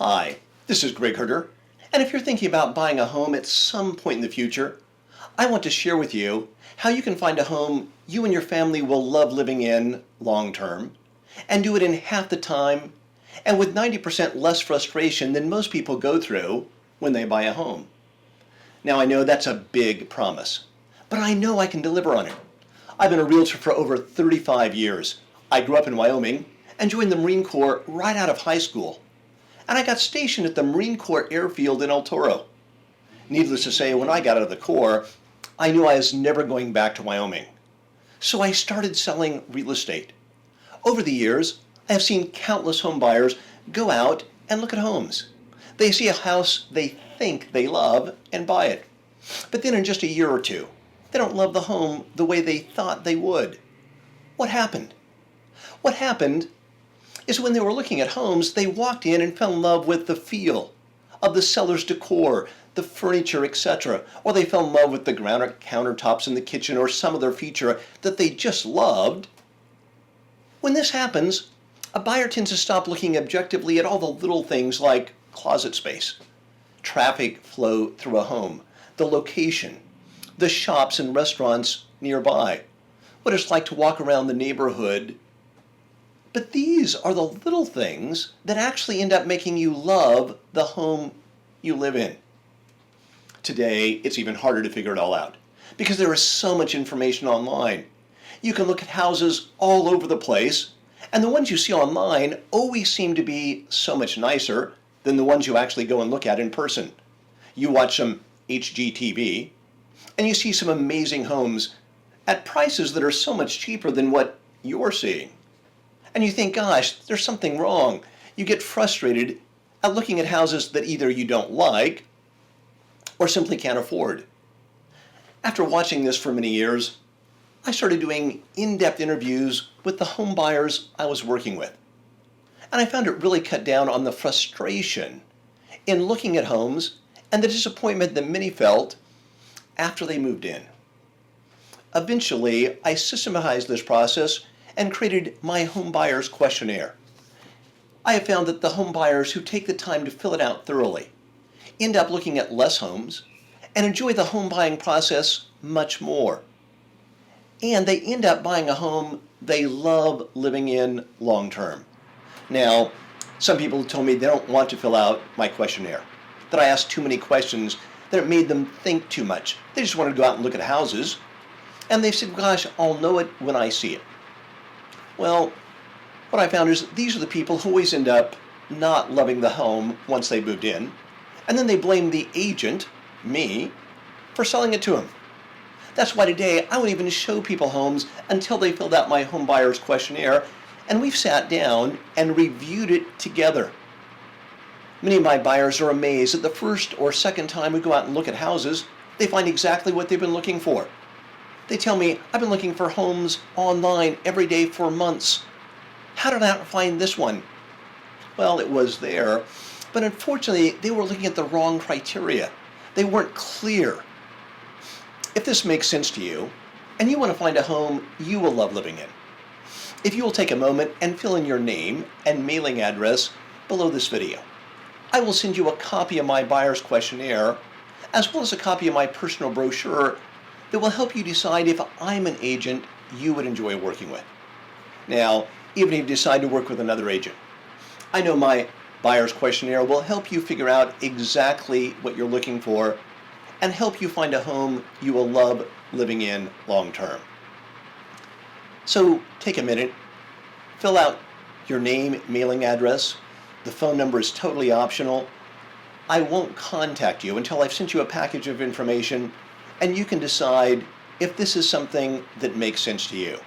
Hi, this is Greg Herder, and if you're thinking about buying a home at some point in the future, I want to share with you how you can find a home you and your family will love living in long term, and do it in half the time and with 90% less frustration than most people go through when they buy a home. Now I know that's a big promise, but I know I can deliver on it. I've been a realtor for over 35 years. I grew up in Wyoming and joined the Marine Corps right out of high school. And I got stationed at the Marine Corps Airfield in El Toro. Needless to say, when I got out of the Corps, I knew I was never going back to Wyoming. So I started selling real estate. Over the years, I have seen countless home buyers go out and look at homes. They see a house they think they love and buy it. But then in just a year or two, they don't love the home the way they thought they would. What happened? What happened is when they were looking at homes, they walked in and fell in love with the feel of the seller's decor, the furniture, etc. Or they fell in love with the granite countertops in the kitchen or some other feature that they just loved. When this happens, a buyer tends to stop looking objectively at all the little things like closet space, traffic flow through a home, the location, the shops and restaurants nearby, what it's like to walk around the neighborhood. But these are the little things that actually end up making you love the home you live in. Today, it's even harder to figure it all out because there is so much information online. You can look at houses all over the place, and the ones you see online always seem to be so much nicer than the ones you actually go and look at in person. You watch some HGTV, and you see some amazing homes at prices that are so much cheaper than what you're seeing. And you think, gosh, there's something wrong. You get frustrated at looking at houses that either you don't like or simply can't afford. After watching this for many years, I started doing in-depth interviews with the home buyers I was working with. And I found it really cut down on the frustration in looking at homes and the disappointment that many felt after they moved in. Eventually, I systematized this process and created my home buyers questionnaire. I have found that the home buyers who take the time to fill it out thoroughly end up looking at less homes and enjoy the home buying process much more. And they end up buying a home they love living in long term. Now, some people told me they don't want to fill out my questionnaire, that I asked too many questions, that it made them think too much. They just wanted to go out and look at houses. And they said, gosh, I'll know it when I see it. Well, what I found is these are the people who always end up not loving the home once they moved in, and then they blame the agent, me, for selling it to them. That's why today I won't even show people homes until they filled out my home buyers questionnaire, and we've sat down and reviewed it together. Many of my buyers are amazed that the first or second time we go out and look at houses, they find exactly what they've been looking for. They tell me, I've been looking for homes online every day for months. How did I not find this one? Well, it was there, but unfortunately, they were looking at the wrong criteria. They weren't clear. If this makes sense to you, and you want to find a home you will love living in, if you will take a moment and fill in your name and mailing address below this video, I will send you a copy of my buyer's questionnaire, as well as a copy of my personal brochure that will help you decide if I'm an agent you would enjoy working with. Now, even if you decide to work with another agent, I know my buyer's questionnaire will help you figure out exactly what you're looking for and help you find a home you will love living in long term. So take a minute, fill out your name, mailing address. The phone number is totally optional. I won't contact you until I've sent you a package of information, and you can decide if this is something that makes sense to you.